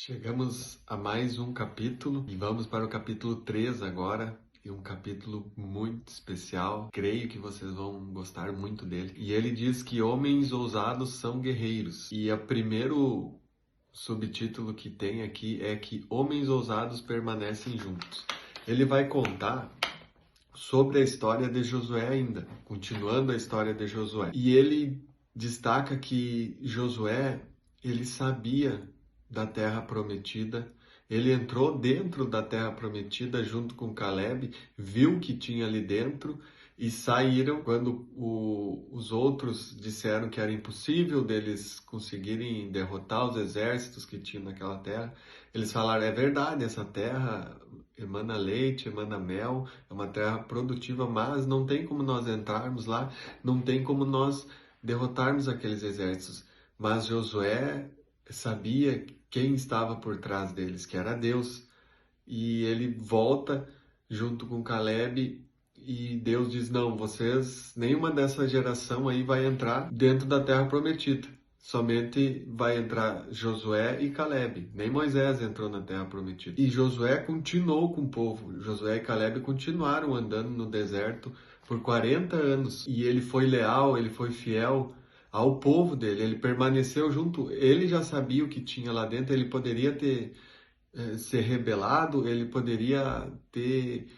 Chegamos a mais um capítulo e vamos para o capítulo 3 agora. E um capítulo muito especial. Creio que vocês vão gostar muito dele. E ele diz que homens ousados são guerreiros. E o primeiro subtítulo que tem aqui é que homens ousados permanecem juntos. Ele vai contar sobre a história de Josué ainda, continuando a história de Josué. E ele destaca que Josué, ele sabia da terra prometida, ele entrou dentro da terra prometida junto com Caleb, viu que tinha ali dentro e saíram quando os outros disseram que era impossível deles conseguirem derrotar os exércitos que tinham naquela terra. Eles falaram, é verdade, essa terra emana leite, emana mel, é uma terra produtiva, mas não tem como nós entrarmos lá, não tem como nós derrotarmos aqueles exércitos. Mas Josué sabia quem estava por trás deles, que era Deus. E ele volta junto com Caleb e Deus diz, não, vocês, nenhuma dessa geração aí vai entrar dentro da terra prometida. Somente vai entrar Josué e Caleb. Nem Moisés entrou na terra prometida. E Josué continuou com o povo. Josué e Caleb continuaram andando no deserto por 40 anos. E ele foi leal, ele foi fiel ao povo dele. Ele permaneceu junto. Ele já sabia o que tinha lá dentro. Ele poderia ter ser rebelado, ele poderia ter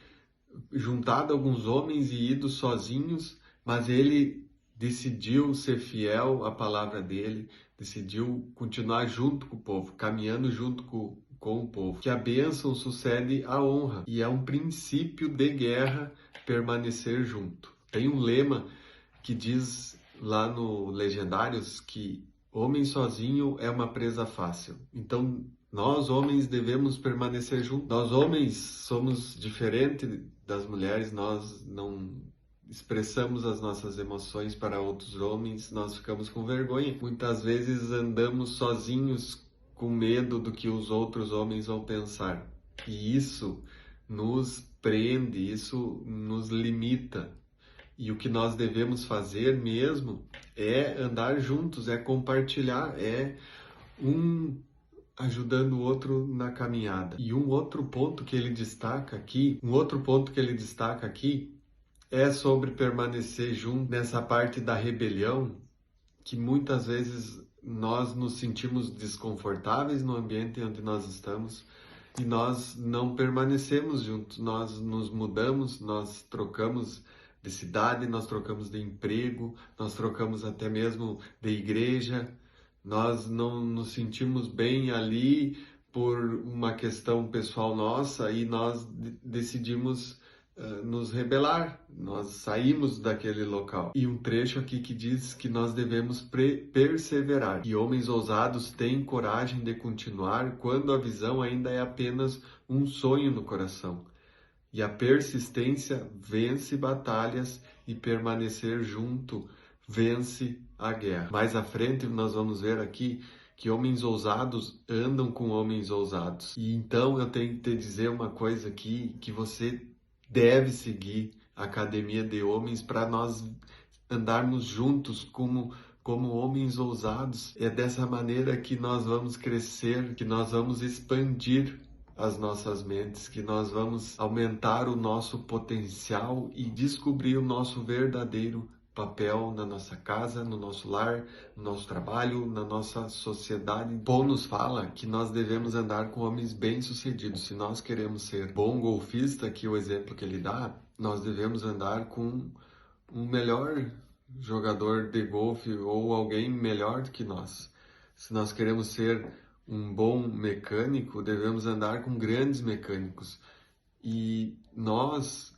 juntado alguns homens e ido sozinhos, mas ele decidiu ser fiel à palavra dele, decidiu continuar junto com o povo, caminhando junto com o povo. Que a bênção sucede à honra e é um princípio de guerra permanecer junto. Tem um lema que diz lá no Legendários que homem sozinho é uma presa fácil. Então, nós homens devemos permanecer juntos. Nós homens somos diferentes das mulheres, nós não expressamos as nossas emoções para outros homens, nós ficamos com vergonha. Muitas vezes andamos sozinhos com medo do que os outros homens vão pensar. E isso nos prende, isso nos limita. E o que nós devemos fazer mesmo é andar juntos, é compartilhar, é um ajudando o outro na caminhada. E um outro ponto que ele destaca aqui, é sobre permanecer junto nessa parte da rebelião, que muitas vezes nós nos sentimos desconfortáveis no ambiente onde nós estamos e nós não permanecemos juntos, nós nos mudamos, nós trocamos de cidade, nós trocamos de emprego, nós trocamos até mesmo de igreja, nós não nos sentimos bem ali por uma questão pessoal nossa e nós decidimos nos rebelar, nós saímos daquele local. E um trecho aqui que diz que nós devemos perseverar. E homens ousados têm coragem de continuar quando a visão ainda é apenas um sonho no coração. E a persistência vence batalhas e permanecer junto vence a guerra. Mais à frente nós vamos ver aqui que homens ousados andam com homens ousados. E então eu tenho que te dizer uma coisa aqui, que você deve seguir a Academia de Homens para nós andarmos juntos como homens ousados. É dessa maneira que nós vamos crescer, que nós vamos expandir as nossas mentes, que nós vamos aumentar o nosso potencial e descobrir o nosso verdadeiro papel na nossa casa, no nosso lar, no nosso trabalho, na nossa sociedade. Paul nos fala que nós devemos andar com homens bem-sucedidos. Se nós queremos ser bom golfista, que é o exemplo que ele dá, nós devemos andar com um melhor jogador de golfe ou alguém melhor do que nós. Se nós queremos ser um bom mecânico, devemos andar com grandes mecânicos. E nós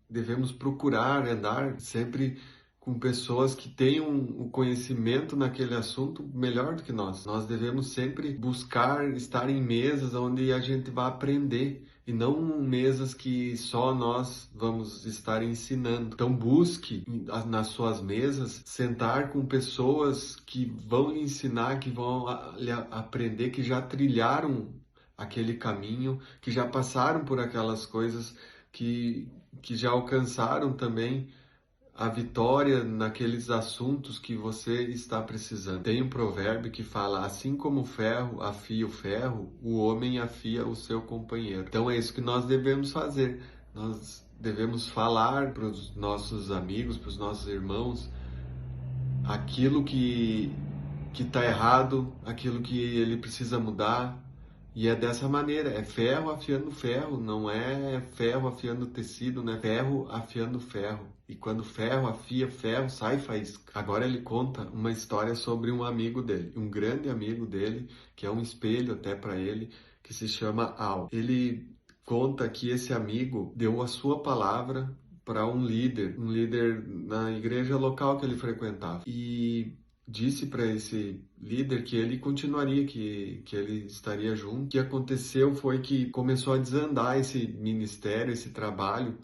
devemos procurar andar sempre com pessoas que tenham o conhecimento naquele assunto melhor do que nós. Nós devemos sempre buscar estar em mesas onde a gente vai aprender e não mesas que só nós vamos estar ensinando. Então busque nas suas mesas sentar com pessoas que vão lhe ensinar, que vão lhe aprender, que já trilharam aquele caminho, que já passaram por aquelas coisas, que já alcançaram também a vitória naqueles assuntos que você está precisando. Tem um provérbio que fala: assim como o ferro afia o ferro, o homem afia o seu companheiro. Então é isso que nós devemos fazer. Nós devemos falar para os nossos amigos, para os nossos irmãos, aquilo que está errado, aquilo que ele precisa mudar. E é dessa maneira, é ferro afiando ferro, não é ferro afiando tecido, né? Ferro afiando ferro. E quando ferro afia ferro, sai faísca. Agora ele conta uma história sobre um amigo dele, um grande amigo dele, que é um espelho até para ele, que se chama Al. Ele conta que esse amigo deu a sua palavra para um líder na igreja local que ele frequentava. E disse para esse líder que ele continuaria, que ele estaria junto. O que aconteceu foi que começou a desandar esse ministério, esse trabalho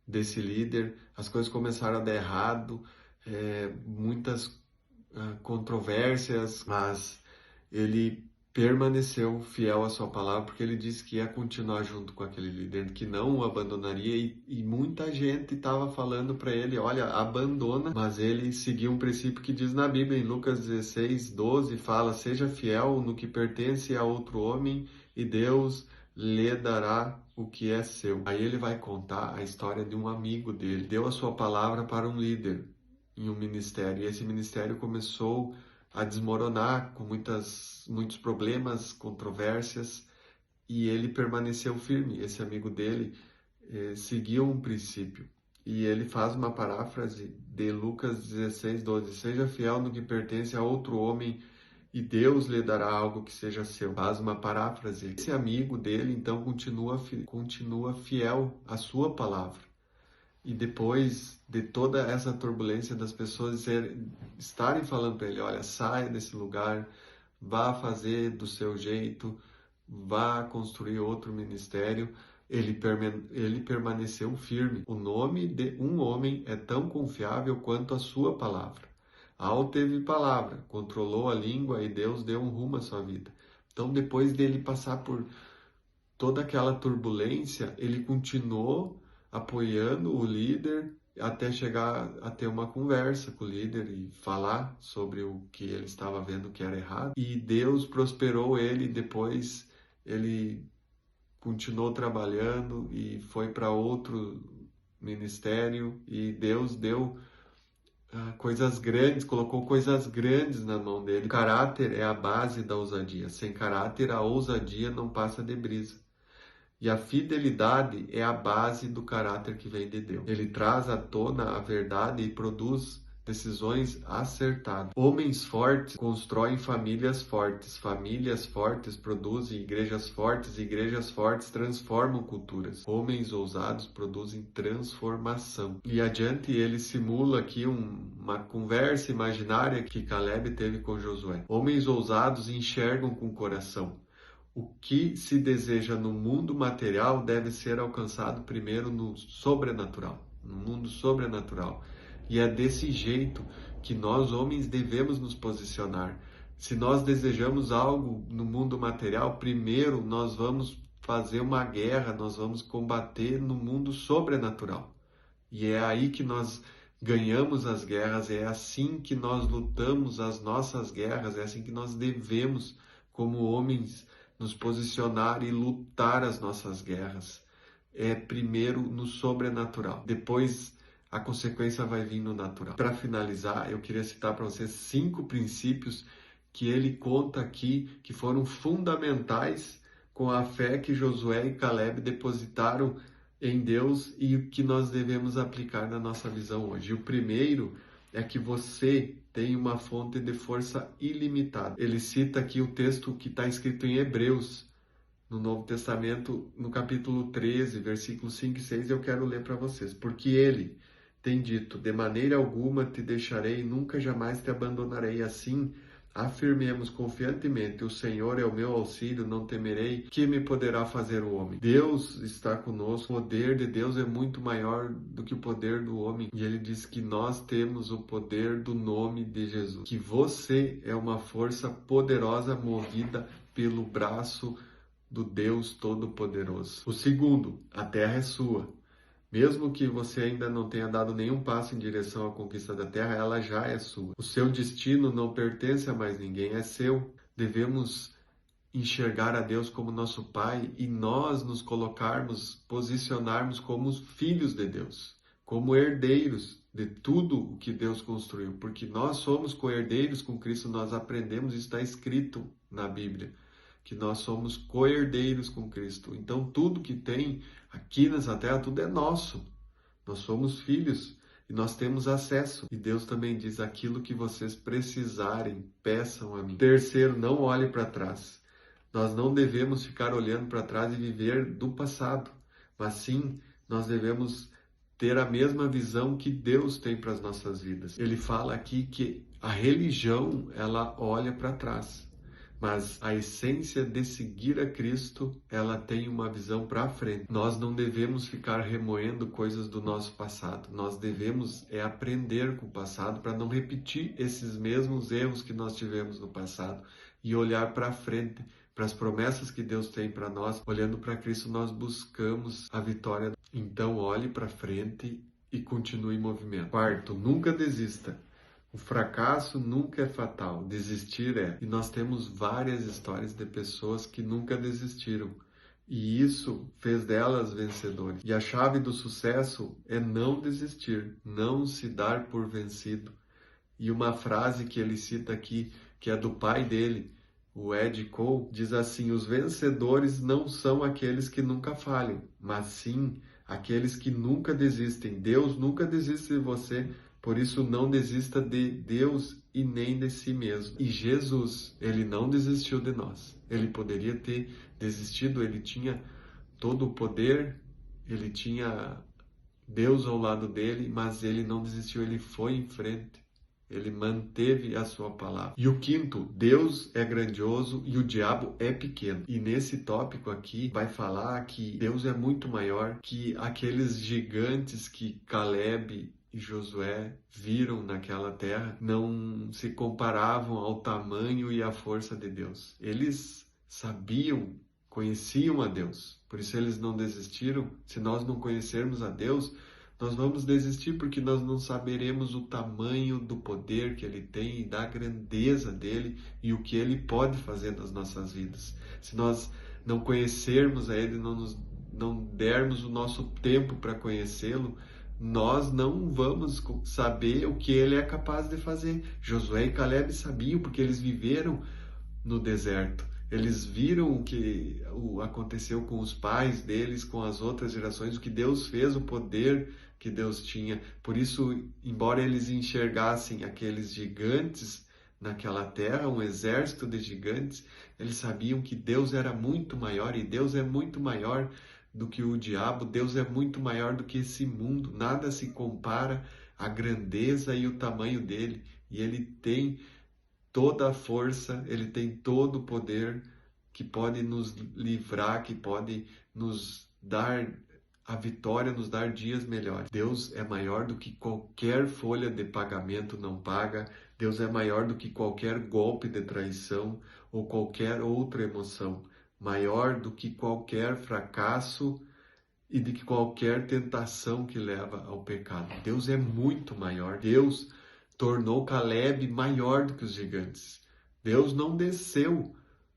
desse líder. As coisas começaram a dar errado, muitas controvérsias, mas ele permaneceu fiel à sua palavra, porque ele disse que ia continuar junto com aquele líder, que não o abandonaria, e muita gente estava falando para ele: olha, abandona, mas ele seguiu um princípio que diz na Bíblia, em Lucas 16:12, fala: seja fiel no que pertence a outro homem e Deus lhe dará o que é seu. Aí ele vai contar a história de um amigo dele, deu a sua palavra para um líder em um ministério, e esse ministério começou a desmoronar com muitos problemas, controvérsias, e ele permaneceu firme. Esse amigo dele seguiu um princípio. E ele faz uma paráfrase de Lucas 16:12: seja fiel no que pertence a outro homem e Deus lhe dará algo que seja seu. Faz uma paráfrase. Esse amigo dele, então, continua fiel à sua palavra. E depois de toda essa turbulência das pessoas estarem falando para ele: olha, saia desse lugar, vá fazer do seu jeito, vá construir outro ministério, ele permaneceu firme. O nome de um homem é tão confiável quanto a sua palavra. Al teve palavra, controlou a língua e Deus deu um rumo à sua vida. Então, depois dele passar por toda aquela turbulência, ele continuou apoiando o líder até chegar a ter uma conversa com o líder e falar sobre o que ele estava vendo que era errado. E Deus prosperou ele. Depois ele continuou trabalhando e foi para outro ministério, e Deus deu coisas grandes, colocou coisas grandes na mão dele. O caráter é a base da ousadia. Sem caráter, a ousadia não passa de brisa. E a fidelidade é a base do caráter que vem de Deus. Ele traz à tona a verdade e produz decisões acertadas. Homens fortes constroem famílias fortes produzem igrejas fortes transformam culturas. Homens ousados produzem transformação. E adiante ele simula aqui uma conversa imaginária que Caleb teve com Josué. Homens ousados enxergam com o coração. O que se deseja no mundo material deve ser alcançado primeiro no sobrenatural, no mundo sobrenatural. E é desse jeito que nós, homens, devemos nos posicionar. Se nós desejamos algo no mundo material, primeiro nós vamos fazer uma guerra, nós vamos combater no mundo sobrenatural. E é aí que nós ganhamos as guerras, é assim que nós lutamos as nossas guerras, é assim que nós devemos, como homens, nos posicionar e lutar as nossas guerras. É primeiro no sobrenatural, depois a consequência vai vir no natural. Para finalizar, eu queria citar para vocês 5 princípios que ele conta aqui, que foram fundamentais com a fé que Josué e Caleb depositaram em Deus e que nós devemos aplicar na nossa visão hoje. O primeiro é que você tem uma fonte de força ilimitada. Ele cita aqui o texto que está escrito em Hebreus, no Novo Testamento, no capítulo 13, versículos 5 e 6, eu quero ler para vocês. Porque ele tem dito: de maneira alguma te deixarei, nunca jamais te abandonarei. Assim, afirmemos confiantemente: o Senhor é o meu auxílio, não temerei, que me poderá fazer o homem. Deus está conosco, o poder de Deus é muito maior do que o poder do homem. E ele diz que nós temos o poder do nome de Jesus, que você é uma força poderosa movida pelo braço do Deus Todo-Poderoso. O segundo: a terra é sua. Mesmo que você ainda não tenha dado nenhum passo em direção à conquista da terra, ela já é sua. O seu destino não pertence a mais ninguém, é seu. Devemos enxergar a Deus como nosso Pai e nós nos colocarmos, posicionarmos como os filhos de Deus, como herdeiros de tudo o que Deus construiu, porque nós somos co-herdeiros com Cristo, nós aprendemos, isso está escrito na Bíblia, que nós somos co-herdeiros com Cristo. Então tudo que tem aqui nessa terra, tudo é nosso. Nós somos filhos e nós temos acesso. E Deus também diz: aquilo que vocês precisarem, peçam a mim. Terceiro, não olhe para trás. Nós não devemos ficar olhando para trás e viver do passado, mas sim, nós devemos ter a mesma visão que Deus tem para as nossas vidas. Ele fala aqui que a religião, ela olha para trás, mas a essência de seguir a Cristo, ela tem uma visão para frente. Nós não devemos ficar remoendo coisas do nosso passado. Nós devemos aprender com o passado para não repetir esses mesmos erros que nós tivemos no passado e olhar para frente, para as promessas que Deus tem para nós. Olhando para Cristo, nós buscamos a vitória. Então, olhe para frente e continue em movimento. Quarto, nunca desista. O fracasso nunca é fatal, desistir é. E nós temos várias histórias de pessoas que nunca desistiram. E isso fez delas vencedores. E a chave do sucesso é não desistir, não se dar por vencido. E uma frase que ele cita aqui, que é do pai dele, o Ed Cole, diz assim: os vencedores não são aqueles que nunca falham, mas sim aqueles que nunca desistem. Deus nunca desiste de você, por isso não desista de Deus e nem de si mesmo. E Jesus, ele não desistiu de nós. Ele poderia ter desistido, ele tinha todo o poder, ele tinha Deus ao lado dele, mas ele não desistiu, ele foi em frente. Ele manteve a sua palavra. E o quinto, Deus é grandioso e o diabo é pequeno. E nesse tópico aqui vai falar que Deus é muito maior que aqueles gigantes que Caleb e Josué viram naquela terra, não se comparavam ao tamanho e à força de Deus. Eles sabiam, conheciam a Deus. Por isso eles não desistiram. Se nós não conhecermos a Deus, nós vamos desistir porque nós não saberemos o tamanho do poder que Ele tem e da grandeza dEle e o que Ele pode fazer nas nossas vidas. Se nós não conhecermos a Ele, não dermos o nosso tempo para conhecê-lo, nós não vamos saber o que Ele é capaz de fazer. Josué e Caleb sabiam porque eles viveram no deserto. Eles viram o que aconteceu com os pais deles, com as outras gerações, o que Deus fez, o poder que Deus tinha. Por isso, embora eles enxergassem aqueles gigantes naquela terra, um exército de gigantes, eles sabiam que Deus era muito maior, e Deus é muito maior do que o diabo, Deus é muito maior do que esse mundo. Nada se compara à grandeza e o tamanho dele, e ele tem toda a força, ele tem todo o poder que pode nos livrar, que pode nos dar a vitória, nos dar dias melhores. Deus é maior do que qualquer folha de pagamento não paga. Deus é maior do que qualquer golpe de traição ou qualquer outra emoção. Maior do que qualquer fracasso e de que qualquer tentação que leva ao pecado. Deus é muito maior. Deus tornou Caleb maior do que os gigantes. Deus não desceu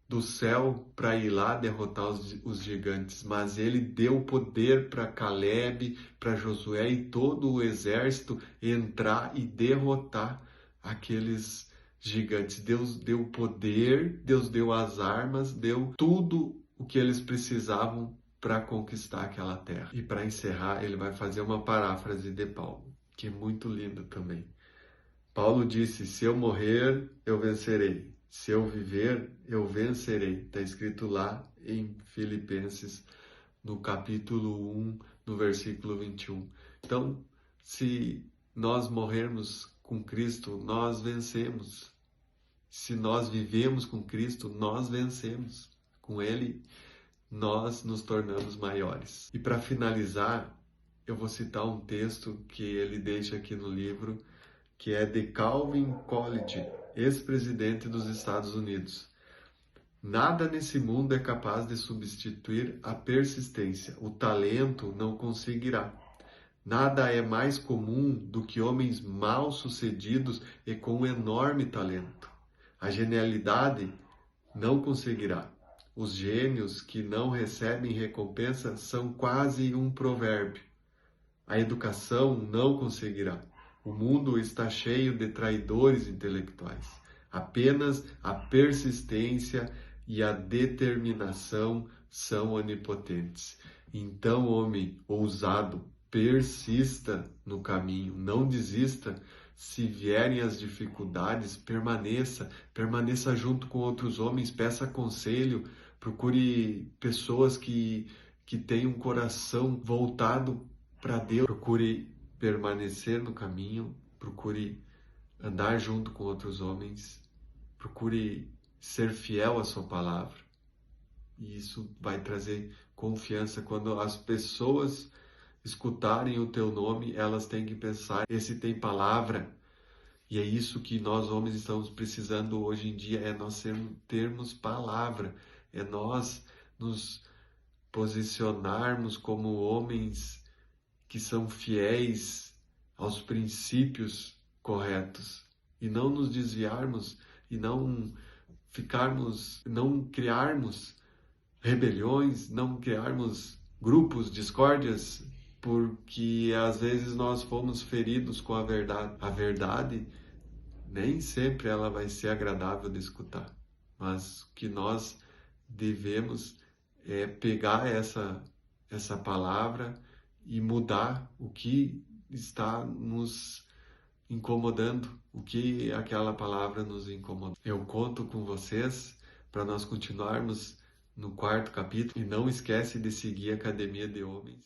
do céu para ir lá derrotar os gigantes, mas ele deu poder para Caleb, para Josué e todo o exército entrar e derrotar aqueles gigantes. Deus deu poder, Deus deu as armas, deu tudo o que eles precisavam para conquistar aquela terra. E para encerrar, ele vai fazer uma paráfrase de Paulo, que é muito linda também. Paulo disse: se eu morrer, eu vencerei. Se eu viver, eu vencerei. Está escrito lá em Filipenses, no capítulo 1, no versículo 21. Então, se nós morrermos com Cristo, nós vencemos. Se nós vivemos com Cristo, nós vencemos. Com Ele, nós nos tornamos maiores. E para finalizar, eu vou citar um texto que ele deixa aqui no livro, que é de Calvin Coolidge, ex-presidente dos Estados Unidos. Nada nesse mundo é capaz de substituir a persistência. O talento não conseguirá. Nada é mais comum do que homens mal-sucedidos e com enorme talento. A genialidade não conseguirá. Os gênios que não recebem recompensa são quase um provérbio. A educação não conseguirá. O mundo está cheio de traidores intelectuais. Apenas a persistência e a determinação são onipotentes. Então, homem ousado, persista no caminho, não desista. Se vierem as dificuldades, permaneça junto com outros homens, peça conselho, procure pessoas que têm um coração voltado para Deus, procure permanecer no caminho, procure andar junto com outros homens, procure ser fiel à sua palavra. E isso vai trazer confiança. Quando as pessoas escutarem o teu nome, elas têm que pensar, esse tem palavra. E é isso que nós homens estamos precisando hoje em dia, é nós termos palavra, é nós nos posicionarmos como homens que são fiéis aos princípios corretos e não nos desviarmos e não criarmos rebeliões, não criarmos grupos, discórdias, porque às vezes nós fomos feridos com a verdade. A verdade nem sempre ela vai ser agradável de escutar, mas o que nós devemos é pegar essa palavra e mudar o que está nos incomodando, o que aquela palavra nos incomoda. Eu conto com vocês para nós continuarmos no 4º capítulo e não esquece de seguir a Academia de Homens.